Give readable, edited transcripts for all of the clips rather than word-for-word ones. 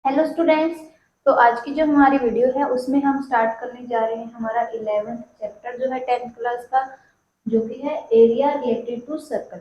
Hello students. तो आज की जो हमारी वीडियो है उसमें हम स्टार्ट करने जा रहे हैं हमारा 11th चैप्टर जो है 10th क्लास का, जो कि है एरिया रिलेटेड टू सर्कल।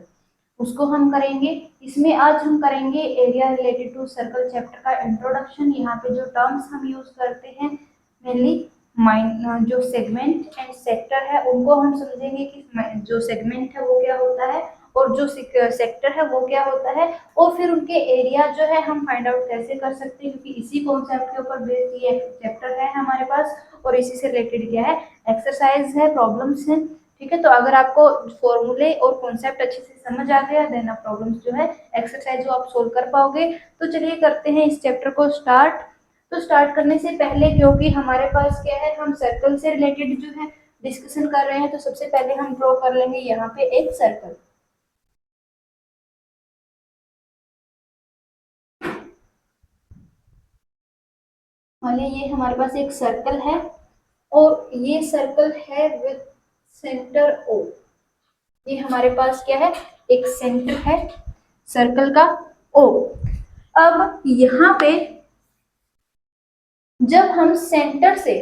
उसको हम करेंगे। इसमें आज हम करेंगे area related to circle chapter का इंट्रोडक्शन। यहाँ पे जो टर्म्स हम यूज करते हैं मेनली माइन जो सेगमेंट एंड सेक्टर है उनको हम समझेंगे कि जो सेगमेंट है वो क्या होता है और जो सेक्टर है वो क्या होता है, और फिर उनके एरिया जो है हम फाइंड आउट कैसे कर सकते हैं, क्योंकि इसी कॉन्सेप्ट के ऊपर बेस्ड ये चैप्टर है हमारे पास और इसी से रिलेटेड क्या है एक्सरसाइज है, प्रॉब्लम्स हैं। ठीक है, तो अगर आपको फॉर्मूले और कॉन्सेप्ट अच्छे से समझ आ गया देन आप प्रॉब्लम्स जो है एक्सरसाइज जो आप सोल्व कर पाओगे। तो चलिए करते हैं इस चैप्टर को स्टार्ट। तो स्टार्ट करने से पहले, क्योंकि हमारे पास क्या है हम सर्कल से रिलेटेड जो है डिस्कशन कर रहे हैं, तो सबसे पहले हम ड्रॉ कर लेंगे यहाँ पे एक सर्कल। मानिए ये हमारे पास एक सर्कल है और ये सर्कल है विद सेंटर ओ। ये हमारे पास क्या है, एक सेंटर है सर्कल का ओ। अब यहाँ पे जब हम सेंटर से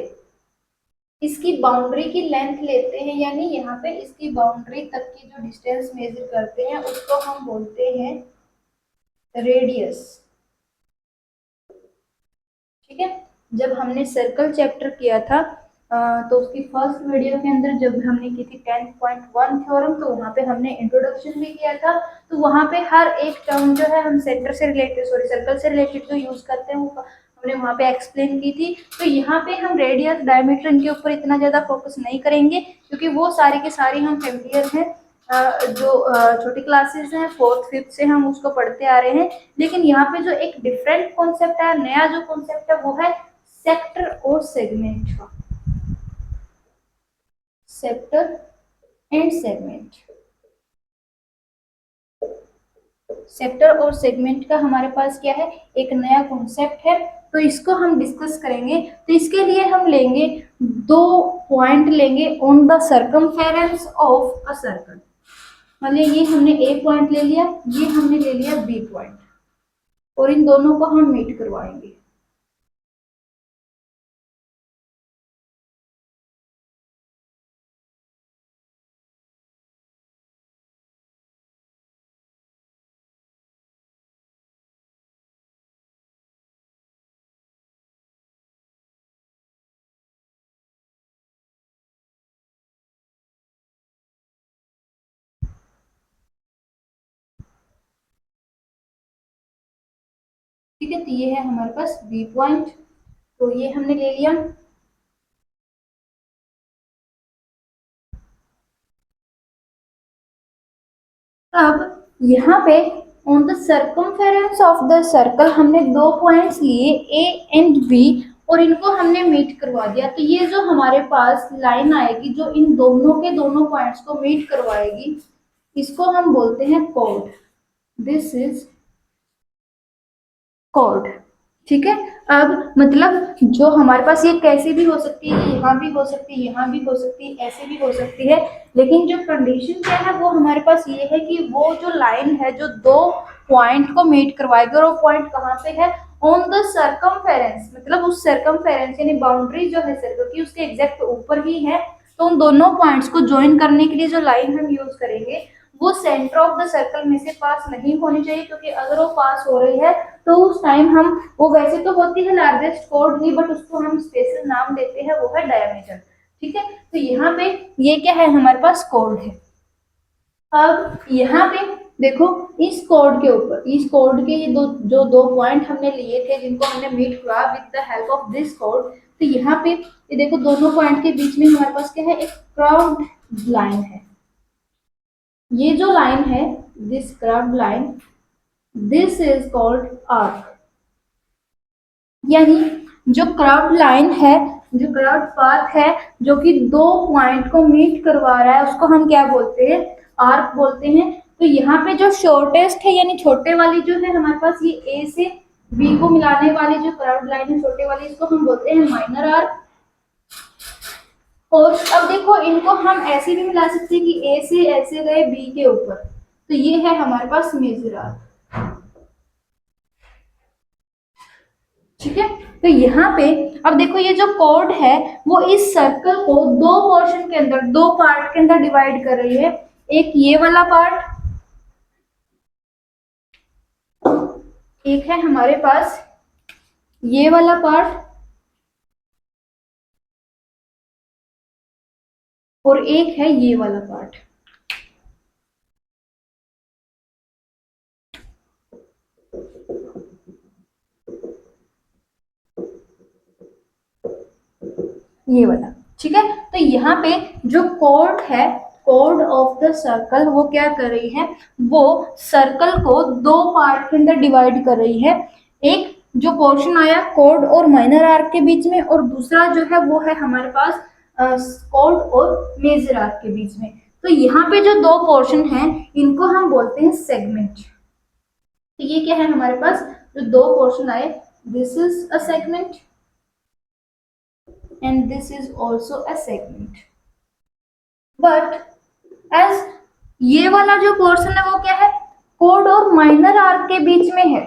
इसकी बाउंड्री की लेंथ लेते हैं, यानी यहाँ पे इसकी बाउंड्री तक की जो डिस्टेंस मेजर करते हैं उसको हम बोलते हैं रेडियस। ठीक है, जब हमने सर्कल चैप्टर किया था तो उसकी फर्स्ट वीडियो के अंदर जब हमने की थी 10.1 थ्योरम, तो वहाँ पे हमने इंट्रोडक्शन भी किया था। तो वहाँ पे हर एक टर्म जो है हम सेंटर से रिलेटेड सर्कल से रिलेटेड जो यूज करते हैं वो हमने वहाँ पे एक्सप्लेन की थी। तो यहाँ पे हम रेडियस डायमीटर इनके ऊपर इतना ज़्यादा फोकस नहीं करेंगे, क्योंकि वो सारी की सारी हम फेमिलियर हैं। जो छोटी क्लासेस हैं 4th 5th से हम उसको पढ़ते आ रहे हैं। लेकिन यहाँ पे जो एक डिफरेंट कॉन्सेप्ट है, नया जो कॉन्सेप्ट है वो है सेक्टर और सेगमेंट का। सेक्टर एंड सेगमेंट, सेक्टर और सेगमेंट का हमारे पास क्या है, एक नया कॉन्सेप्ट है। तो इसको हम डिस्कस करेंगे। तो इसके लिए हम लेंगे दो पॉइंट लेंगे on the circumference of a circle. मतलब ये हमने ए पॉइंट ले लिया, ये हमने ले लिया बी पॉइंट, और इन दोनों को हम मीट करवाएंगे। ठीक है, तो ये है हमारे पास बी पॉइंट, तो ये हमने ले लिया। अब यहाँ पे on the circumference of the circle हमने दो पॉइंट्स लिए ए एंड बी, और इनको हमने मीट करवा दिया। तो ये जो हमारे पास लाइन आएगी जो इन दोनों के दोनों पॉइंट्स को मीट करवाएगी, इसको हम बोलते हैं कॉर्ड। This is cord. ठीक है, अब मतलब जो हमारे पास ये कैसे भी हो सकती है, यहाँ भी हो सकती है, यहाँ भी हो सकती है, ऐसे भी हो सकती है। लेकिन जो कंडीशन क्या है वो हमारे पास ये है कि वो जो लाइन है जो दो पॉइंट को मीट करवाएगी, और वो पॉइंट कहाँ पे है, ऑन द सर्कमफेरेंस, मतलब उस सर्कमफेरेंस यानी बाउंड्री जो है सर्कल की उसके एग्जैक्ट ऊपर ही है। तो उन दोनों पॉइंट्स को ज्वाइन करने के लिए जो लाइन हम यूज करेंगे वो सेंटर ऑफ द सर्कल में से पास नहीं होनी चाहिए, क्योंकि अगर वो पास हो रही है तो उस टाइम हम, वो वैसे तो होती है लार्जेस्ट कॉर्ड ही, बट उसको हम स्पेशल नाम देते हैं, वो है डायमीटर। ठीक है, तो यहाँ पे ये क्या है हमारे पास कॉर्ड है। अब यहाँ पे देखो इस कॉर्ड के ऊपर, इस कॉर्ड के ये दो पॉइंट हमने लिए थे जिनको हमने मीट किया with the help of this cord. तो यहाँ पे ये देखो दोनों पॉइंट के बीच में हमारे पास क्या है, एक कर्व्ड लाइन है। ये जो लाइन है this curved line, this is called arc. यानी जो कर्व्ड लाइन है, जो कर्व्ड पाथ है, जो कि दो पॉइंट को मीट करवा रहा है, उसको हम क्या बोलते हैं, आर्क बोलते हैं। तो यहाँ पे जो शॉर्टेस्ट है यानी छोटे वाली जो है हमारे पास, ये ए से बी को मिलाने वाली जो कर्व्ड लाइन है छोटे वाली, इसको हम बोलते हैं माइनर आर्क। और अब देखो इनको हम ऐसे भी मिला सकते हैं कि ए से ऐसे गए बी के ऊपर, तो ये है हमारे पास मेजर आर्क। ठीक है। तो यहाँ पे अब देखो ये जो कॉर्ड है वो इस सर्कल को दो पोर्शन के अंदर, दो पार्ट के अंदर डिवाइड कर रही है। एक ये वाला पार्ट, एक है हमारे पास ये वाला पार्ट, और एक है ये वाला पार्ट। ये वाला, ठीक है। तो यहाँ पे जो कॉर्ड है, कॉर्ड ऑफ द सर्कल, वो क्या कर रही है, वो सर्कल को दो पार्ट के अंदर डिवाइड कर रही है। एक जो पोर्शन आया कॉर्ड और माइनर आर्क के बीच में, और दूसरा जो है वो है हमारे पास कॉर्ड और मेजर आर्क के बीच में। तो यहाँ पे जो दो पोर्शन हैं इनको हम बोलते हैं सेगमेंट। तो ये क्या है हमारे पास, जो दो पोर्शन आए, this is a segment and this is also a segment, but as ये वाला जो पोर्शन है वो क्या है, कॉर्ड और माइनर आर्क के बीच में है।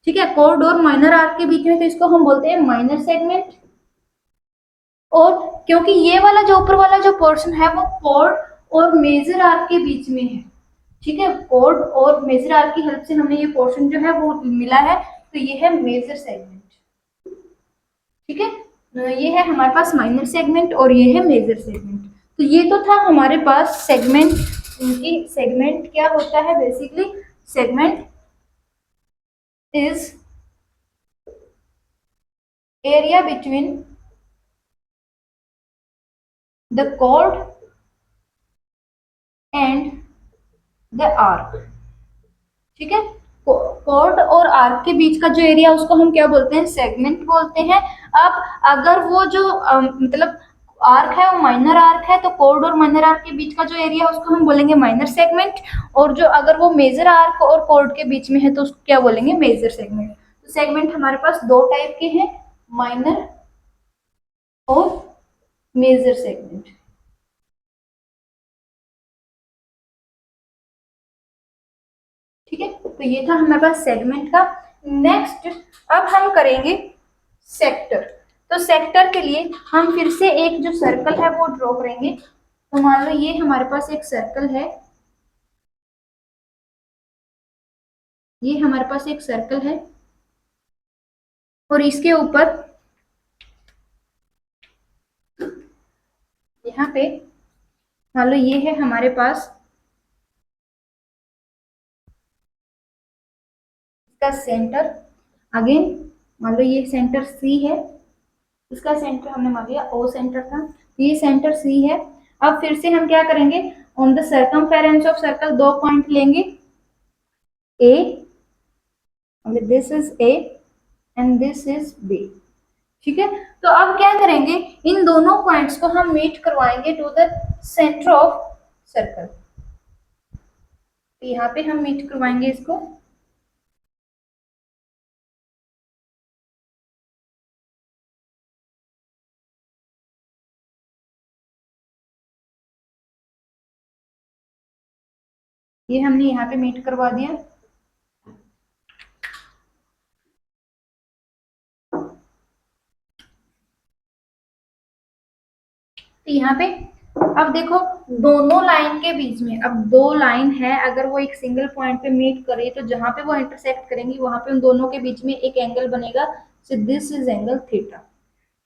ठीक है, कॉर्ड और माइनर आर्क के बीच में, तो इसको हम बोलते हैं माइनर सेगमेंट। और क्योंकि ये वाला जो ऊपर वाला जो पोर्शन है वो कॉर्ड और मेजर आर्क के बीच में है, ठीक है, कॉर्ड और मेजर आर्क की हेल्प से हमने ये पोर्शन जो है वो मिला है, तो ये है मेजर सेगमेंट। ठीक है, ये है हमारे पास माइनर सेगमेंट और ये है मेजर सेगमेंट। तो ये तो था हमारे पास सेगमेंट। इनकी सेगमेंट क्या होता है, basically segment is area between the chord and the arc. ठीक है, कॉर्ड और आर्क के बीच का जो एरिया उसको हम क्या बोलते हैं, सेगमेंट बोलते हैं। अब अगर वो जो मतलब आर्क है वो माइनर आर्क है, तो कॉर्ड और माइनर आर्क के बीच का जो एरिया उसको हम बोलेंगे माइनर सेगमेंट। और जो अगर वो मेजर आर्क और कॉर्ड के बीच में है तो उसको क्या बोलेंगे, मेजर सेगमेंट। तो सेगमेंट हमारे पास दो टाइप के हैं, माइनर और मेजर सेगमेंट। ठीक है, तो ये था हमारे पास सेगमेंट का। नेक्स्ट अब हम करेंगे सेक्टर। तो सेक्टर के लिए हम फिर से एक जो सर्कल है वो ड्रॉ करेंगे। तो मान लो ये हमारे पास एक सर्कल है, ये हमारे पास एक सर्कल है, और इसके ऊपर यहाँ पे मान लो ये है हमारे पास इसका सेंटर। अगेन मान लो ये सेंटर सी है, इसका सेंटर हमने मान लिया ओ सेंटर था, ये सेंटर सी है। अब फिर से हम क्या करेंगे, on the circumference of circle दो पॉइंट लेंगे, A, this is A and this is B. ठीक है, तो अब क्या करेंगे, इन दोनों पॉइंट्स को हम मीट करवाएंगे to the centre of circle. तो यहाँ पे हम मीट करवाएंगे इसको। ये हमने यहाँ पे मीट करवा दिया। तो यहाँ पे अब देखो दोनों लाइन के बीच में, अब दो लाइन है, अगर वो एक सिंगल पॉइंट पे मीट करे तो जहां पे वो इंटरसेक्ट करेंगी वहां पे उन दोनों के बीच में एक एंगल बनेगा, so this is angle theta.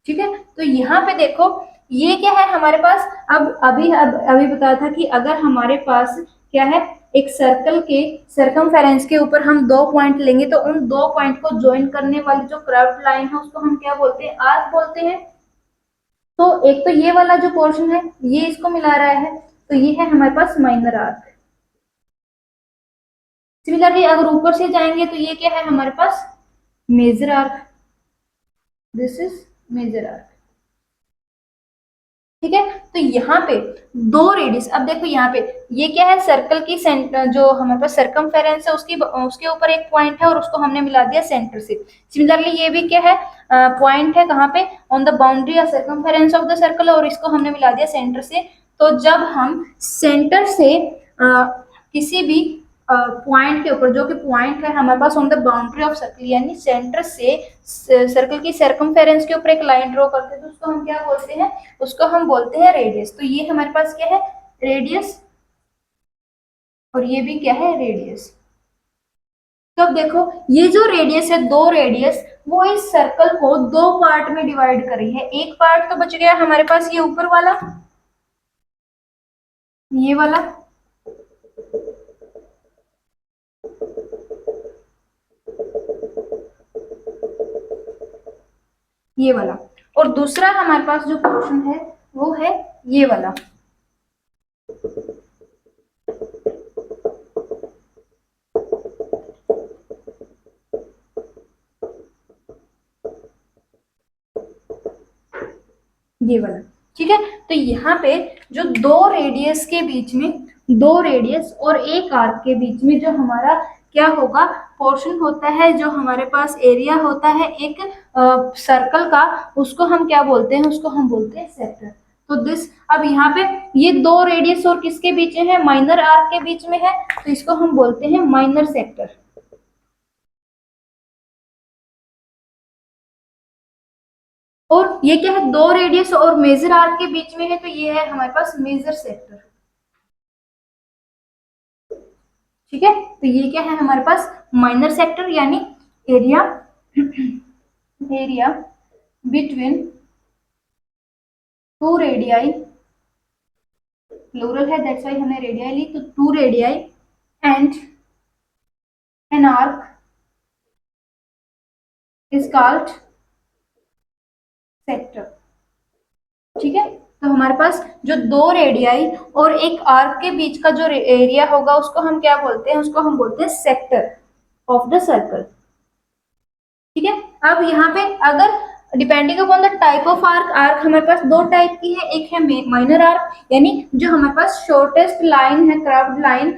ठीक है, तो यहाँ पे देखो ये क्या है हमारे पास, अभी बताया था कि अगर हमारे पास क्या है, एक सर्कल के सर्कमफेरेंस के ऊपर हम दो पॉइंट लेंगे तो उन दो पॉइंट को ज्वाइन करने वाली जो कर्व्ड लाइन है उसको हम क्या बोलते हैं, आर्क बोलते हैं। तो एक तो ये वाला जो पोर्शन है ये इसको मिला रहा है, तो ये है हमारे पास माइनर आर्क। सिमिलरली अगर ऊपर से जाएंगे तो ये क्या है हमारे पास, major arc, this is major arc. ठीक है, तो यहाँ पे दो रेडियस, अब देखो यहाँ पे ये क्या है, सर्कल की सेंटर जो हमारे पास सर्कमफेरेंस है उसके ऊपर एक पॉइंट है और उसको हमने मिला दिया सेंटर से। सिमिलरली ये भी क्या है, पॉइंट है कहाँ पे, ऑन द बाउंड्री या सर्कमफेरेंस ऑफ द सर्कल, और इसको हमने मिला दिया सेंटर से। तो जब हम सेंटर से किसी भी पॉइंट के ऊपर, जो कि पॉइंट है हमारे pass on the boundary of circle, यानी सेंटर से सर्कल की सर्कमफेरेंस के ऊपर एक लाइन ड्रॉ करते हैं, तो उसको हम क्या बोलते हैं, उसको हम बोलते हैं रेडियस। तो ये हमारे पास क्या है, रेडियस, और ये भी क्या है, रेडियस। तो अब देखो, ये जो रेडियस है, दो रेडियस, वो इस सर्कल को दो पार्ट में डिवाइड कर रही है। एक पार्ट तो बच गया हमारे पास ये ऊपर वाला, ये वाला, ये वाला, और दूसरा हमारे पास जो पोर्शन है वो है ये वाला। ये वाला, ठीक है। तो यहाँ पे जो दो रेडियस के बीच में, दो रेडियस और एक आर्क के बीच में जो हमारा क्या होगा, पोर्शन होता है, जो हमारे पास एरिया होता है एक सर्कल का, उसको हम क्या बोलते हैं, उसको हम बोलते हैं सेक्टर। तो दिस, अब यहाँ पे ये दो रेडियस और किसके बीच में है, माइनर आर्क के बीच में है, तो इसको हम बोलते हैं माइनर सेक्टर। और ये क्या है, दो रेडियस और मेजर आर्क के बीच में है, तो ये है हमारे पास मेजर सेक्टर। ठीक है, तो ये क्या है हमारे पास, माइनर सेक्टर, यानी area, area between two radii, plural है दैट्स वाई हमने रेडियाई ली, तो two radii and an arc is called sector. ठीक है, तो हमारे पास जो दो रेडियाई और एक आर्क के बीच का जो एरिया होगा, उसको हम क्या बोलते हैं, उसको हम बोलते हैं सेक्टर ऑफ द सर्कल। ठीक है, अब यहाँ पे अगर depending upon the type of arc, arc हमारे पास दो टाइप की है, एक है माइनर आर्क, यानी जो हमारे पास शॉर्टेस्ट लाइन है, कर्व्ड लाइन,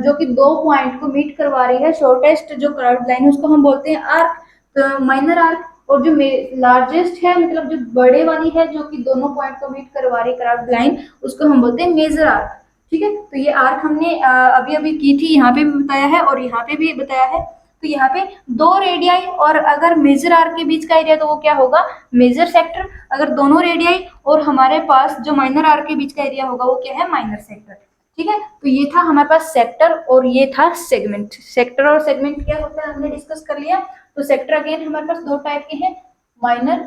जो कि दो पॉइंट को मीट करवा रही है, शॉर्टेस्ट जो कर्व्ड लाइन है उसको हम बोलते हैं आर्क, तो माइनर आर्क। और जो लार्जेस्ट है, मतलब जो बड़े वाली है, जो कि दोनों पॉइंट को मीट करवा रही है कर्व्ड लाइन, उसको हम बोलते हैं मेजर आर्क। ठीक है, तो ये आर्क हमने अभी अभी की थी, यहाँ पे भी बताया है और यहाँ पे भी बताया है। तो यहाँ पे दो रेडियाई और अगर मेजर आर्क के बीच का एरिया, तो वो क्या होगा, मेजर सेक्टर। अगर दोनों रेडियाई और हमारे पास जो माइनर आर्क के बीच का एरिया होगा, वो क्या है, माइनर सेक्टर। ठीक है, तो ये था हमारे पास सेक्टर और ये था सेगमेंट। सेक्टर और सेगमेंट क्या होता है हमने डिस्कस कर लिया। तो सेक्टर अगेन हमारे पास दो टाइप के हैं, माइनर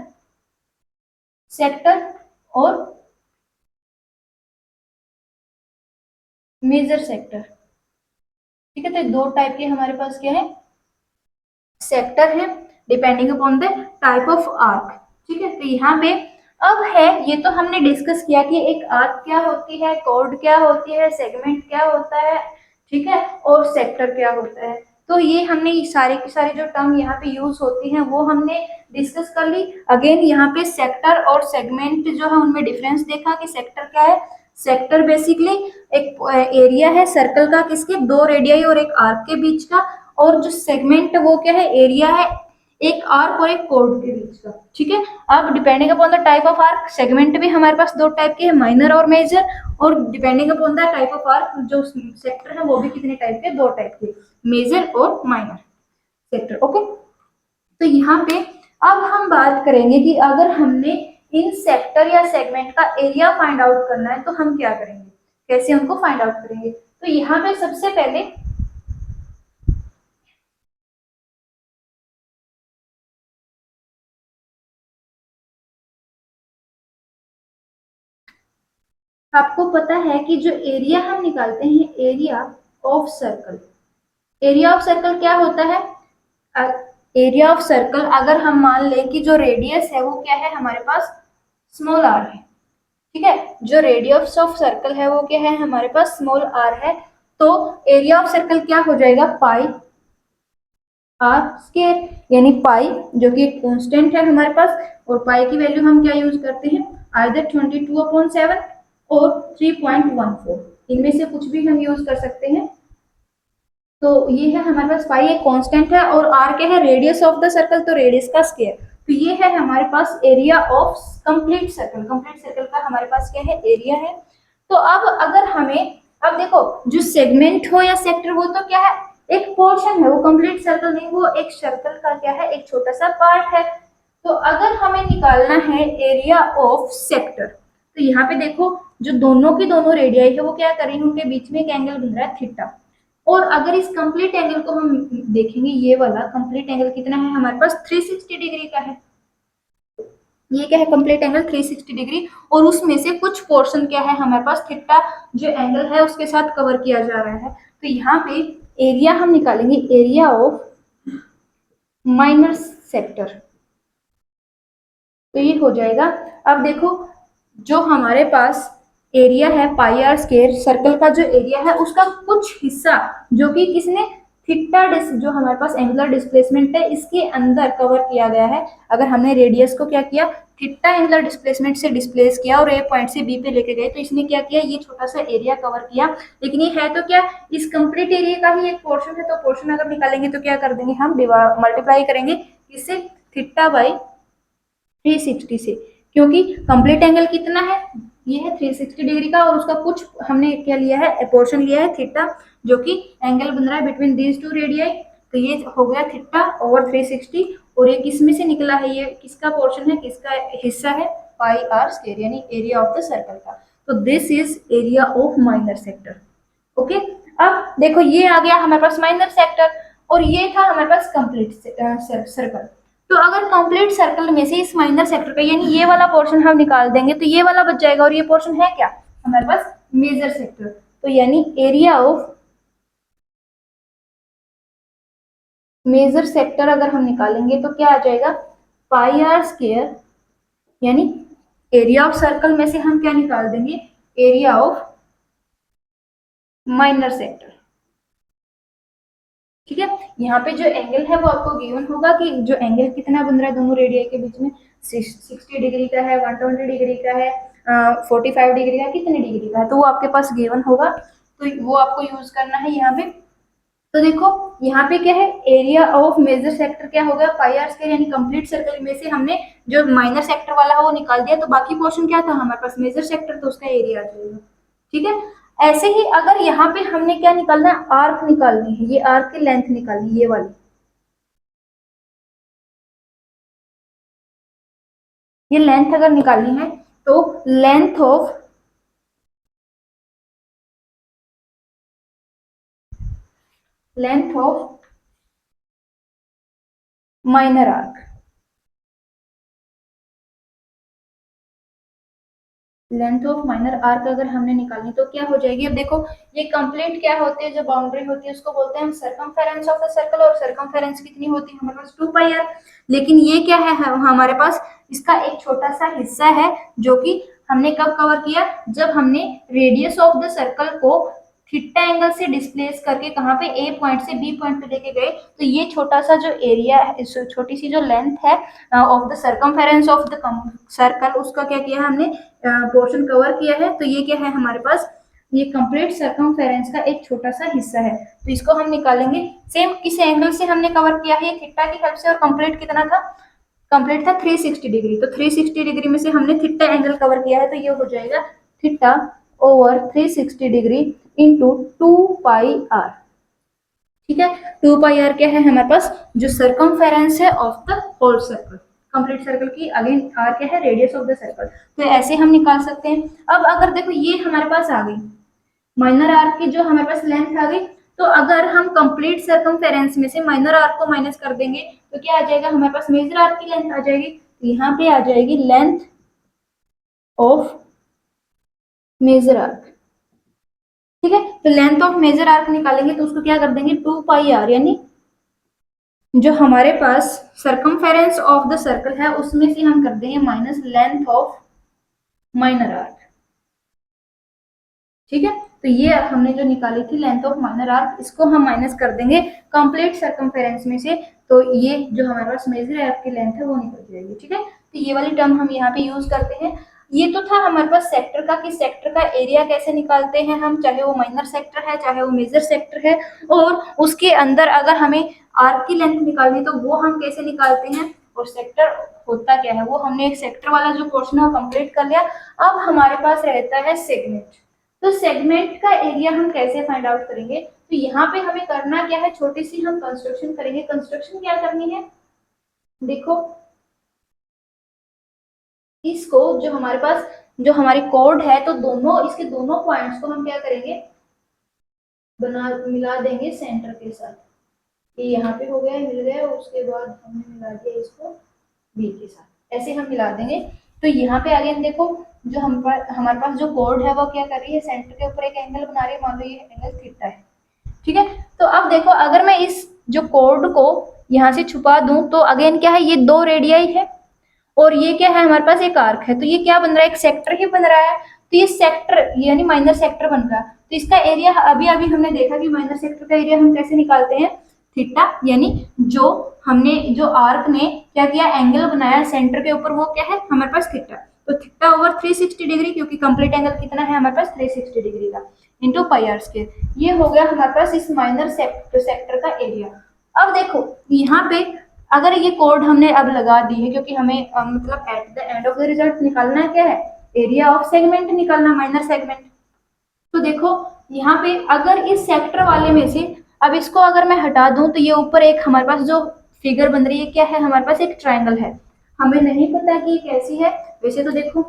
सेक्टर और मेजर सेक्टर। ठीक है, तो दो टाइप के हमारे पास क्या है, सेक्टर है, depending upon the type of arc. ठीक है, तो यहाँ पे अब है, ये तो हमने डिस्कस किया कि एक आर्क क्या होती है, कॉर्ड क्या होती है, सेगमेंट क्या होता है, ठीक है, और सेक्टर क्या होता है। तो ये हमने सारी की सारी जो टर्म यहाँ पे यूज होती हैं वो हमने डिस्कस कर ली। अगेन यहाँ पे सेक्टर और सेगमेंट जो है उनमें डिफरेंस देखा कि सेक्टर क्या है। सेक्टर बेसिकली एक एरिया है सर्कल का, किसके, दो रेडियाई और एक आर्क के बीच का। और जो सेगमेंट वो क्या है, एरिया है एक आर्क और एक कॉर्ड के बीच का। ठीक है, अब depending upon the type of arc, segment भी हमारे पास दो टाइप के हैं, माइनर और मेजर। और depending upon the type of arc, जो सेक्टर है वो भी कितने टाइप के, दो टाइप के, मेजर और माइनर सेक्टर। ओके, तो यहाँ पे अब हम बात करेंगे कि अगर हमने इन सेक्टर या सेगमेंट का एरिया फाइंड आउट करना है तो हम क्या करेंगे, कैसे हमको फाइंड आउट करेंगे। तो यहाँ पे सबसे पहले आपको पता है कि जो एरिया हम निकालते हैं, area of circle, area of circle क्या होता है, एरिया ऑफ सर्कल अगर हम मान लें कि जो रेडियस है वो क्या है हमारे पास, स्मॉल आर है। ठीक है, जो रेडियस ऑफ सर्कल है वो क्या है हमारे पास, स्मॉल आर है। तो एरिया ऑफ सर्कल क्या हो जाएगा, पाई आर स्क्वायर, यानी पाई जो कि एक कांस्टेंट है हमारे पास, और पाई की वैल्यू हम क्या यूज करते हैं, आइदर 22/7 और 3.14, इनमें से कुछ भी हम यूज कर सकते हैं। तो ये है हमारे पास, पाई एक कांस्टेंट है और आर क्या है, रेडियस ऑफ द सर्कल, तो रेडियस का स्क्वायर। तो ये है हमारे पास area of complete circle, complete circle का हमारे पास क्या है, एरिया है। तो अब अगर हमें अब देखो जो सेगमेंट हो या सेक्टर वो तो क्या है, एक पोर्शन है, वो कंप्लीट सर्कल नहीं, वो एक सर्कल का क्या है, एक छोटा सा पार्ट है। तो अगर हमें निकालना है एरिया ऑफ सेक्टर, तो यहाँ पे देखो जो दोनों की दोनों रेडियाई है वो क्या कर रही है, उनके बीच में एक एंगल बन रहा है थीटा। और अगर इस कंप्लीट एंगल को हम देखेंगे, ये वाला कंप्लीट एंगल कितना है हमारे पास, 360 डिग्री का है। ये क्या है, कंप्लीट एंगल 360 डिग्री, और उसमें से कुछ पोर्शन क्या है हमारे पास, थीटा जो एंगल है उसके साथ कवर किया जा रहा है। तो यहाँ पे एरिया हम निकालेंगे, एरिया ऑफ माइनर सेक्टर, तो ये हो जाएगा। अब देखो जो हमारे पास एरिया है पाई आर स्क्वायर, सर्कल का जो एरिया है उसका कुछ हिस्सा जो कि किसने, थीटा जो हमारे पास एंगुलर डिस्प्लेसमेंट है इसके अंदर कवर किया गया है। अगर हमने रेडियस को क्या किया, थीटा एंगुलर डिस्प्लेसमेंट से डिस्प्लेस किया और ए पॉइंट से बी पे लेके गए, तो इसने क्या किया, ये छोटा सा एरिया कवर किया। लेकिन ये है तो क्या, इस कंप्लीट एरिया का ही एक पोर्शन है, तो पोर्शन अगर निकालेंगे तो क्या कर देंगे हम, मल्टीप्लाई करेंगे किससे, थीटा बाई 360 से, क्योंकि कंप्लीट एंगल कितना है, ये है 360 डिग्री का, और उसका कुछ हमने क्या लिया है, पोर्शन लिया है थीटा, जो कि एंगल बन रहा है बिटवीन दीज टू रेडियाई। तो ये हो गया थीटा ओवर 360, और ये किस में से निकला है, ये किसका पोर्शन है, किसका हिस्सा है, पाई आर स्क्वायर, यानी एरिया ऑफ द सर्कल का। तो this is area of minor sector. Okay, अब देखो ये आ गया हमारे पास माइनर सेक्टर, और ये था हमारे पास कंप्लीट सर्कल। तो अगर कंप्लीट सर्कल में से इस माइनर सेक्टर का यानी ये वाला पोर्शन हम निकाल देंगे, तो ये वाला बच जाएगा, और ये पोर्शन है क्या हमारे पास, मेजर सेक्टर। तो यानी एरिया ऑफ मेजर सेक्टर अगर हम निकालेंगे तो क्या आ जाएगा, पाई आर स्क्वायर, यानी एरिया ऑफ सर्कल में से हम क्या निकाल देंगे, एरिया ऑफ माइनर सेक्टर। ठीक है, यहाँ पे जो एंगल है वो आपको गिवन होगा कि जो एंगल कितना बन रहा है दोनों रेडियाई के बीच में, 60 डिग्री का है, 120 डिग्री का है, 45 डिग्री का, कितने डिग्री का है, तो वो आपके पास गिवन होगा, तो वो आपको यूज करना है यहाँ पे। तो देखो यहाँ पे क्या है, एरिया ऑफ मेजर सेक्टर क्या होगा, पाई आर स्क्वायर, यानी कंप्लीट सर्कल में से हमने जो माइनर सेक्टर वाला है वो निकाल दिया, तो बाकी पोर्शन क्या था हमारे पास, मेजर सेक्टर, तो उसका एरिया आ जाएगा। ठीक है, ऐसे ही अगर यहाँ पे हमने क्या निकालना है, आर्क निकालनी है, ये आर्क की लेंथ निकालनी है, ये वाली, ये लेंथ अगर निकालनी है तो length of minor arc, length of minor arc अगर हमने निकालनी तो क्या हो जाएगी। अब देखो ये कंप्लीट क्या होती है, जो बाउंड्री होती है उसको बोलते हैं हम सर्कमफेरेंस ऑफ द सर्कल, और सर्कमफेरेंस कितनी होती है हमारे पास 2 पाई आर। लेकिन ये क्या है हमारे पास, इसका एक छोटा सा हिस्सा है, जो कि हमने कब कवर किया, जब हमने रेडियस ऑफ द सर्कल को थीटा एंगल से डिस्प्लेस करके कहाँ पे, ए पॉइंट से बी पॉइंट पे लेके गए, तो ये छोटा सा जो एरिया है, छोटी सी जो लेंथ है of the circumference of the circle, उसका क्या किया हमने, पोर्शन कवर किया है। तो ये क्या है हमारे पास, ये कंप्लीट सर्कमफेरेंस का एक छोटा सा हिस्सा है, तो इसको हम निकालेंगे। सेम किस एंगल से हमने कवर किया है, थीटा की हेल्प से, और कंप्लीट कितना था, कंप्लीट था 360 डिग्री, तो 360 डिग्री में से हमने थीटा एंगल कवर किया है, तो ये हो जाएगा theta over 360 degree into 2 pi r. ठीक है, 2 पाई आर क्या है हमारे पास, जो सर्कमफेरेंस है of the whole circle, complete circle की, अगेन आर क्या है, रेडियस ऑफ द सर्कल। तो ऐसे हम निकाल सकते हैं। अब अगर देखो ये हमारे पास आ गई माइनर आर्क की जो हमारे पास लेंथ आ गई, तो अगर हम कंप्लीट सर्कमफेरेंस में से माइनर आर्क को माइनस कर देंगे तो क्या आ जाएगा हमारे पास, मेजर आर्क की लेंथ आ जाएगी। तो यहाँ पे आ जाएगी लेंथ ऑफ मेजर आर्क। ठीक है, तो लेंथ ऑफ मेजर आर्क निकालेंगे तो उसको क्या कर देंगे, 2 पाई आर, यानी जो हमारे पास सर्कमफेरेंस ऑफ द सर्कल है उसमें से हम कर देंगे minus length of minor arc. ठीक है, तो ये हमने जो निकाली थी लेंथ ऑफ माइनर आर्क, इसको हम माइनस कर देंगे कंप्लीट सर्कमफेरेंस में से, तो ये जो हमारे पास मेजर आर्क की लेंथ है वो निकल जाएगी। ठीक है, तो ये वाली टर्म हम यहाँ पे यूज करते हैं। ये तो था हमारे पास सेक्टर का, कि सेक्टर का एरिया कैसे निकालते हैं हम, चाहे वो माइनर सेक्टर है चाहे वो मेजर सेक्टर है, और उसके अंदर अगर हमें आर्क की लेंथ निकालनी तो वो हम कैसे निकालते हैं, और सेक्टर होता क्या है, वो हमने एक सेक्टर वाला जो पोर्शन है वो कंप्लीट कर लिया। अब हमारे पास रहता है सेगमेंट। तो सेगमेंट का एरिया हम कैसे फाइंड आउट करेंगे? तो यहाँ पे हमें करना क्या है, छोटी सी हम कंस्ट्रक्शन करेंगे। कंस्ट्रक्शन क्या करनी है, देखो इसको जो हमारे पास जो हमारी कोड है, तो दोनों इसके दोनों पॉइंट्स को हम क्या करेंगे, बना मिला देंगे सेंटर के साथ। ये यहाँ पे हो गया, मिल गया, उसके बाद हमने मिला दिया इसको बी के साथ, ऐसे हम मिला देंगे। तो यहाँ पे अगेन देखो, जो हमारे पास जो कोड है वो क्या कर रही है, सेंटर के ऊपर एक एंगल बना रही है, मान लो ये एंगल थीटा है, ठीक है। तो अब देखो, अगर मैं इस जो कोड को यहाँ से छुपा दूं, तो अगेन क्या है, ये दो रेडियाई है और ये क्या है, हमारे पास एक आर्क है, तो ये क्या बन रहा है, एक सेक्टर ही बन रहा है। तो ये सेक्टर यानी माइनर सेक्टर बन रहा है। तो इसका एरिया अभी अभी हमने देखा कि माइनर सेक्टर का एरिया हम कैसे निकालते हैं, थीटा, यानी जो हमने जो आर्क ने क्या किया, एंगल बनाया सेंटर के ऊपर, वो क्या है हमारे पास थीटा। तो थीटा ओवर 360 डिग्री, क्योंकि कंप्लीट एंगल कितना है हमारे पास 360 डिग्री का, इंटू पाई आर स्क्वायर। ये हो गया हमारे पास इस माइनर सेक्टर का एरिया। अब देखो यहाँ पे अगर ये कोड हमने अब लगा दी है, क्योंकि हमें मतलब at the end of the result निकालना है क्या है, एरिया ऑफ सेगमेंट निकालना, माइनर सेगमेंट। तो देखो यहाँ पे अगर इस सेक्टर वाले में से अब इसको अगर मैं हटा दूं, तो ये ऊपर एक हमारे पास जो फिगर बन रही है क्या है, हमारे पास एक ट्रायंगल है। हमें नहीं पता कि ये कैसी है। वैसे तो देखो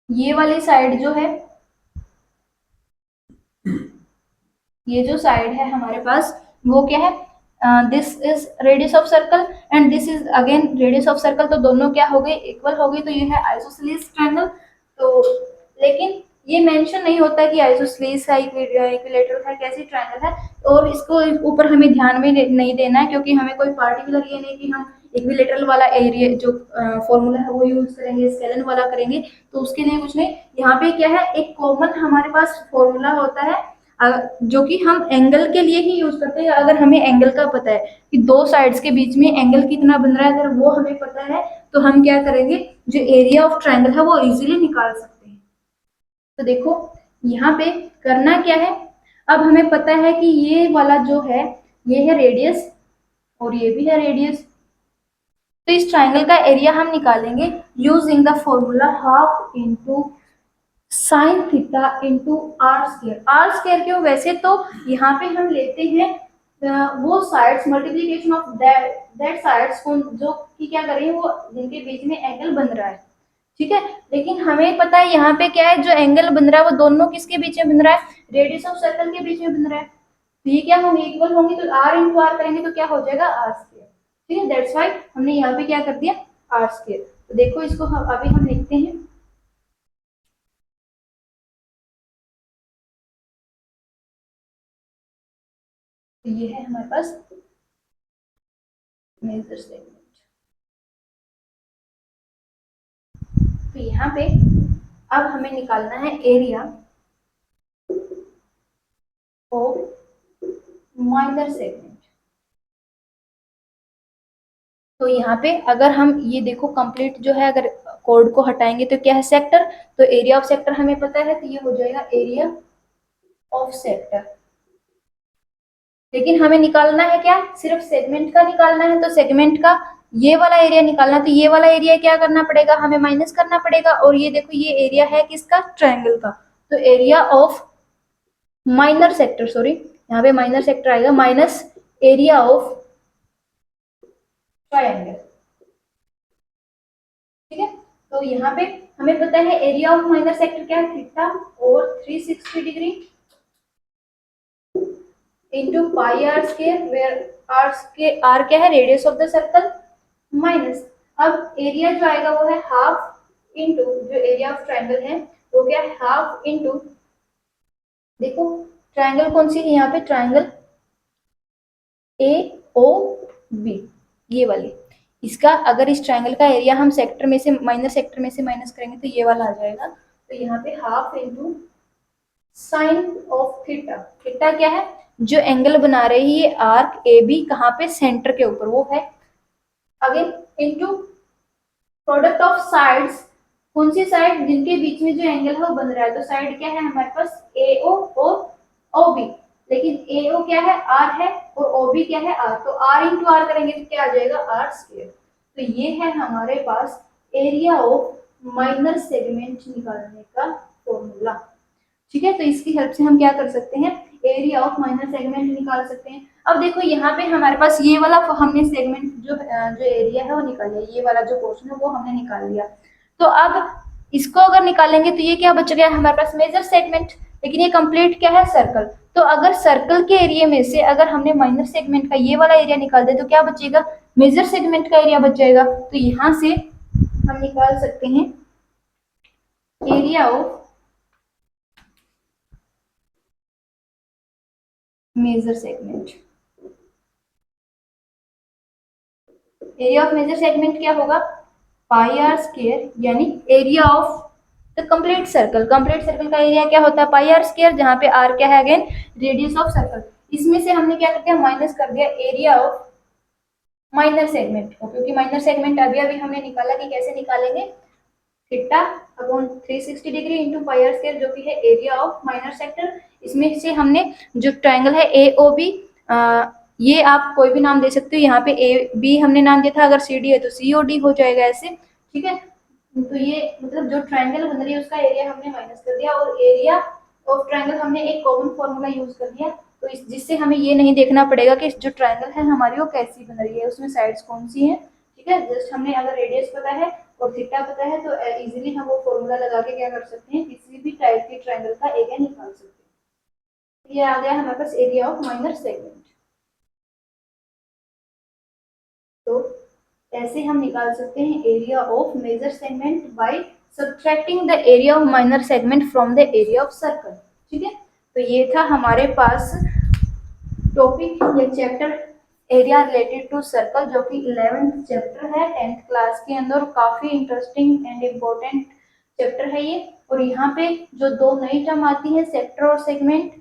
ये वाली साइड जो है, ये जो साइड है हमारे पास वो क्या है, this is radius of circle and this is again radius of circle. तो दोनों क्या हो गई, इक्वल हो गई। तो ये है आइसोसेलेस ट्रायंगल। तो लेकिन ये मेंशन नहीं होता कि आइसोसेलेस है, इक्विलेटरल है, कैसी ट्रायंगल है। और इसको ऊपर हमें ध्यान में नहीं देना है, क्योंकि हमें कोई पार्टिकुलर ये नहीं कि हम इक्विलेटरल वाला एरिया जो फॉर्मूला है वो यूज करेंगे, स्केलन वाला करेंगे, तो उसके लिए कुछ नहीं। यहाँ पे क्या है, एक कॉमन हमारे पास फॉर्मूला होता है जो कि हम एंगल के लिए ही यूज करते हैं। अगर हमें एंगल का पता है कि दो साइड्स के बीच में एंगल कितना बन रहा है, अगर वो हमें पता है, तो हम क्या करेंगे, जो एरिया ऑफ ट्रायंगल है वो इजीली निकाल सकते हैं। तो देखो यहाँ पे करना क्या है, अब हमें पता है कि ये वाला जो है ये है रेडियस और ये भी है रेडियस। तो इस ट्रायंगल का एरिया हम निकालेंगे using the formula half into sine theta into r square. R square क्यों, वैसे तो यहाँ पे हम लेते हैं वो sides, multiplication of that sides को जो कि क्या करें, वो जिनके बीच में एंगल बन रहा है, ठीक है। लेकिन हमें पता है यहाँ पे क्या है, जो एंगल बन रहा है वो दोनों किसके बीच में बन रहा है, रेडियस ऑफ सर्कल के बीच में बन रहा है। तो ये क्या होंगे, इक्वल होंगे। तो आर इंटू आर करेंगे तो क्या हो जाएगा, आर स्क्वायर, ठीक है। दैट्स वाई हमने यहाँ पे क्या कर दिया, आर स्क्वायर। तो देखो इसको अभी हम लिखते हैं, तो ये है हमारे पास मेजर सेगमेंट। तो यहाँ पे अब हमें निकालना है एरिया ऑफ माइनर सेगमेंट। तो यहाँ पे अगर हम ये देखो कंप्लीट जो है, अगर कोड को हटाएंगे तो क्या है, सेक्टर। तो एरिया ऑफ सेक्टर हमें पता है, तो ये हो जाएगा एरिया ऑफ सेक्टर। लेकिन हमें निकालना है क्या, सिर्फ सेगमेंट का निकालना है। तो सेगमेंट का ये वाला एरिया निकालना, तो ये वाला एरिया क्या करना पड़ेगा, हमें माइनस करना पड़ेगा। और ये देखो ये एरिया है किसका, ट्रायंगल का। तो area of minor sector, sorry यहाँ पे माइनर सेक्टर आएगा, माइनस एरिया ऑफ ट्रायंगल, ठीक है। तो यहाँ पे हमें पता है एरिया ऑफ माइनर सेक्टर क्या है, थीटा और 360 degree into pi r square, where r क्या है, radius of the circle, minus अब एरिया जो आएगा वो है हाफ इंटू जो एरिया ऑफ ट्रायंगल है वो क्या है, हाफ इंटू, देखो ट्रायंगल कौन सी है यहाँ पे, ट्रायंगल ए ओ बी, ये वाली। इसका अगर इस ट्रायंगल का एरिया हम सेक्टर में से माइनस सेक्टर में से माइनस करेंगे तो ये वाला आ जाएगा। तो यहाँ पे half into sign of theta, theta क्या है, जो एंगल बना रही है आर्क ए बी, कहाँ पे, सेंटर के ऊपर वो है। Again into product of sides, कौन सी साइड, जिनके बीच में जो एंगल है वो बन रहा है। तो साइड क्या है हमारे पास, ए ओ और ओ बी। लेकिन ए ओ क्या है, आर है, और ओ बी क्या है, आर। तो आर इंटू आर करेंगे तो क्या आ जाएगा, आर स्क्वायर। तो ये है हमारे पास एरिया ऑफ माइनर सेगमेंट निकालने का फॉर्मूला। ठीक है, तो इसकी हेल्प से हम क्या कर सकते हैं, एरिया ऑफ माइनर सेगमेंट निकाल सकते हैं। अब देखो यहाँ पे हमारे पास ये वाला हमने सेगमेंट जो एरिया है वो निकाल लिया, ये वाला जो पोर्शन है वो हमने निकाल लिया। तो अब इसको अगर निकालेंगे तो ये क्या बच गया हमारे पास, मेजर सेगमेंट। लेकिन ये कंप्लीट क्या है, सर्कल। तो अगर सर्कल के एरिया में से अगर हमने माइनर सेगमेंट का ये वाला एरिया निकाल दे तो क्या बचेगा, मेजर सेगमेंट का एरिया बच जाएगा। तो यहाँ से हम निकाल सकते हैं area of major segment. Area of major segment क्या होगा, पाई आर स्क्वायर, यानी area of the complete circle. Complete circle का एरिया क्या होता है, पाई आर स्क्वायर, जहां पे आर क्या है, अगेन रेडियस ऑफ सर्कल। इसमें से हमने क्या कर दिया, माइनस कर दिया एरिया ऑफ माइनर सेगमेंट को, क्योंकि माइनर सेगमेंट अभी अभी हमने निकाला कि कैसे निकालेंगे, theta upon 360 degree into pi r square, जो कि है एरिया ऑफ माइनर सेक्टर। इसमें से हमने जो ट्रायंगल है ए ओ बी, ये आप कोई भी नाम दे सकते हो, यहाँ पे ए बी हमने नाम दिया था, अगर सी डी है तो सी ओ डी हो जाएगा ऐसे, ठीक है। तो ये मतलब जो ट्रायंगल बन रही है उसका एरिया हमने माइनस कर दिया, और एरिया ऑफ ट्रायंगल हमने एक कॉमन फॉर्मूला यूज कर दिया। तो जिससे हमें ये नहीं देखना पड़ेगा कि जो ट्रायंगल है हमारी वो कैसी बन रही है, उसमें साइड्स कौन सी है, ठीक है। जस्ट हमने अगर रेडियस पता है और थीटा पता है तो इजीली हम वो फॉर्मूला लगा के क्या कर सकते हैं, किसी भी टाइप के ट्रायंगल का एरिया निकाल सकते हैं। ये आ गया हमारे पास एरिया ऑफ माइनर सेगमेंट। तो ऐसे हम निकाल सकते हैं area of major segment by subtracting the area of minor segment from the area of circle, ठीक है। तो ये था हमारे पास टॉपिक या chapter area related to circle, जो कि 11th चैप्टर है 10th क्लास के अंदर। काफी इंटरेस्टिंग एंड इम्पोर्टेंट चैप्टर है ये। और यहाँ पे जो दो नई टर्म आती है, सेक्टर और सेगमेंट,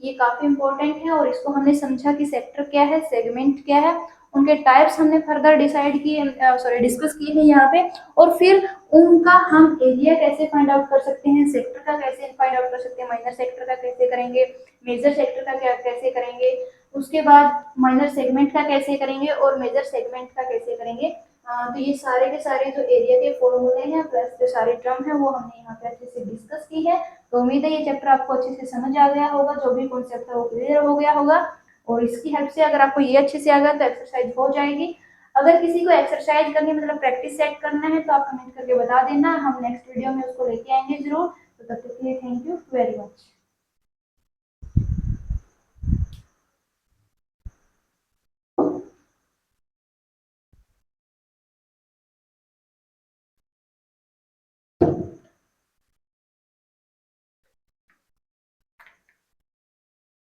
ये काफी इंपॉर्टेंट है। और इसको हमने समझा कि सेक्टर क्या है, सेगमेंट क्या है, उनके टाइप्स हमने फर्दर डिसाइड किए, सॉरी डिस्कस किए हैं यहाँ पे। और फिर उनका हम एरिया कैसे फाइंड आउट कर सकते हैं, सेक्टर का कैसे फाइंड आउट कर सकते हैं, माइनर सेक्टर का कैसे करेंगे, मेजर सेक्टर का कैसे करेंगे, उसके बाद माइनर सेगमेंट का कैसे करेंगे और मेजर सेगमेंट का कैसे करेंगे। तो ये सारे के सारे जो एरिया के फॉर्मूले हैं प्लस जो सारे टर्म है वो हमने यहाँ पे अच्छे से डिस्कस की है। तो उम्मीद है ये चैप्टर आपको अच्छे से समझ आ गया होगा, जो भी कॉन्सेप्ट है वो क्लियर हो गया होगा। और इसकी हेल्प से अगर आपको ये अच्छे से आ गया तो एक्सरसाइज हो जाएगी। अगर किसी को एक्सरसाइज करनी मतलब प्रैक्टिस सेट करना है तो आप कमेंट करके बता देना, हम नेक्स्ट वीडियो में उसको लेके आएंगे जरूर। तो तब तक के लिए थैंक यू वेरी मच।